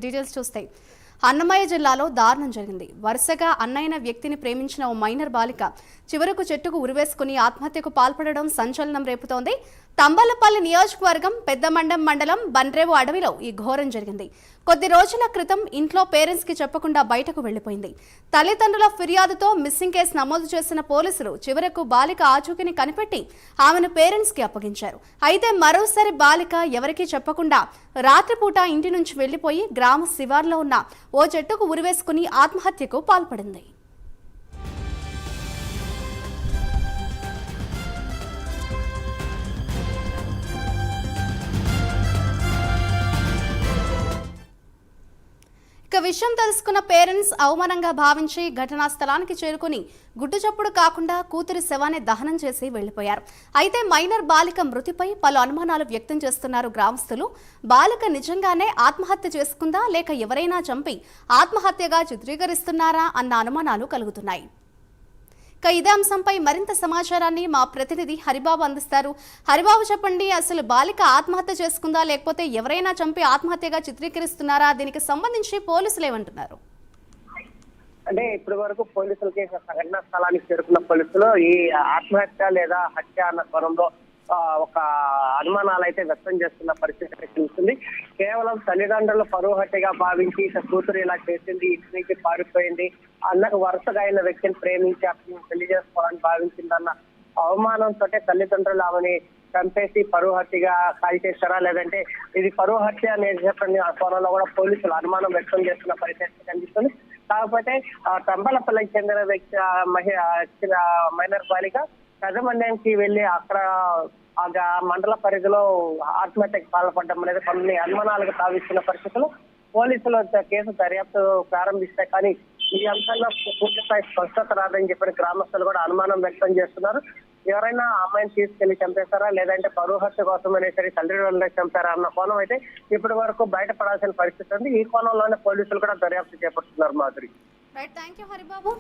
Details చూస్తే అన్నమయ్య జిల్లాలో దారుణం జరిగింది. వరుసగా అన్నయ్యన వ్యక్తిని ప్రేమించిన ఓ మైనర్ బాలిక చివరకు చెట్టుకు ఉరివేసుకుని ఆత్మహత్యకు పాల్పడడం సంచలనం రేపుతోంది. తంబలపల్లి నియోజకవర్గం పెద్దమండం మండలం బండ్రేవు అడవిలో ఈ ఘోరం జరిగింది. కొద్ది రోజుల క్రితం ఇంట్లో పేరెంట్స్ కి చెప్పకుండా బయటకు వెళ్లిపోయింది. తల్లిదండ్రుల ఫిర్యాదుతో మిస్సింగ్ కేసు నమోదు చేసిన పోలీసులు చివరకు బాలిక ఆచూకీని కనిపెట్టి ఆమెను పేరెంట్స్ కి అప్పగించారు. అయితే మరోసారి బాలిక ఎవరికీ చెప్పకుండా రాత్రిపూట ఇంటి నుంచి వెళ్లిపోయి గ్రామ శివార్లో ఉన్న ఓ చెట్టుకు ఉరివేసుకుని ఆత్మహత్యకు పాల్పడింది. ఇక విషయం తెలుసుకున్న పేరెంట్స్ అవమానంగా భావించి ఘటనా స్థలానికి చేరుకుని గుట్టుచప్పుడు కాకుండా కూతురి శవాన్ని దహనం చేసి వెళ్లిపోయారు. అయితే మైనర్ బాలిక మృతిపై పలు అనుమానాలు వ్యక్తం చేస్తున్నారు గ్రామస్తులు. బాలిక నిజంగానే ఆత్మహత్య చేసుకుందా లేక ఎవరైనా చంపి ఆత్మహత్యగా చిత్రీకరిస్తున్నారా అన్న అనుమానాలు కలుగుతున్నాయి. ఇదే అంశంపై మరింత సమాచారాన్ని మా ప్రతినిధి హరిబాబు అందిస్తారు. హరిబాబు, చెప్పండి, అసలు బాలిక ఆత్మహత్య చేసుకుందా లేకపోతే ఎవరైనా చంపి ఆత్మహత్యగా చిత్రీకరిస్తున్నారా? దీనికి సంబంధించి పోలీసులు ఏమంటున్నారు? అంటే ఇప్పటి వరకు పోలీసులకి ఘటనా స్థలానికి చేరుకున్న పోలీసులు ఈ ఆత్మహత్య లేదా హత్య అన్న స్వరంలో ఒక అనుమానాలు అయితే వ్యక్తం చేస్తున్న పరిస్థితి తెలుస్తుంది. కేవలం తల్లిదండ్రులు పరువు హత్యగా భావించి కూతురు ఇలా చేసింది, ఇంటి నుంచి పారిపోయింది, అన్నకు వరుసగా అయిన వ్యక్తిని ప్రేమించి అతను పెళ్లి చేసుకోవాలని భావించిందన్న అవమానంతో తల్లిదండ్రులు ఆమెని చంపేసి పరువు హత్యగా కాల్ చేస్తారా, లేదంటే ఇది పరువు హత్య అనేది కోణంలో కూడా పోలీసులు అనుమానం వ్యక్తం చేస్తున్న పరిస్థితి కనిపిస్తుంది. కాకపోతే తంబలపల్లికి చెందిన వ్యక్తి మైనర్ బాలిక పెద్దమండ్యానికి వెళ్లి అక్కడ మండల పరిధిలో ఆత్మహత్యకు పాల్పడడం అనేది కొన్ని అనుమానాలకు తావిస్తున్న పరిస్థితుల్లో పోలీసులు కేసు దర్యాప్తు ప్రారంభిస్తే కానీ ఈ అంశంలో పూర్తిస్థాయి స్పష్టత రాదని చెప్పిన గ్రామస్తులు కూడా అనుమానం వ్యక్తం చేస్తున్నారు. ఎవరైనా అమ్మాయిని తీసుకెళ్లి చంపేస్తారా, లేదంటే పరువు హత్య కోసం అనేసరి తల్లిదండ్రులే చంపారా అన్న కోణం అయితే ఇప్పటి వరకు బయటపడాల్సిన పరిస్థితి ఉంది. ఈ కోణంలోనే పోలీసులు కూడా దర్యాప్తు చేపడుతున్నారు. మాధురి. Right, thank you Haribabu.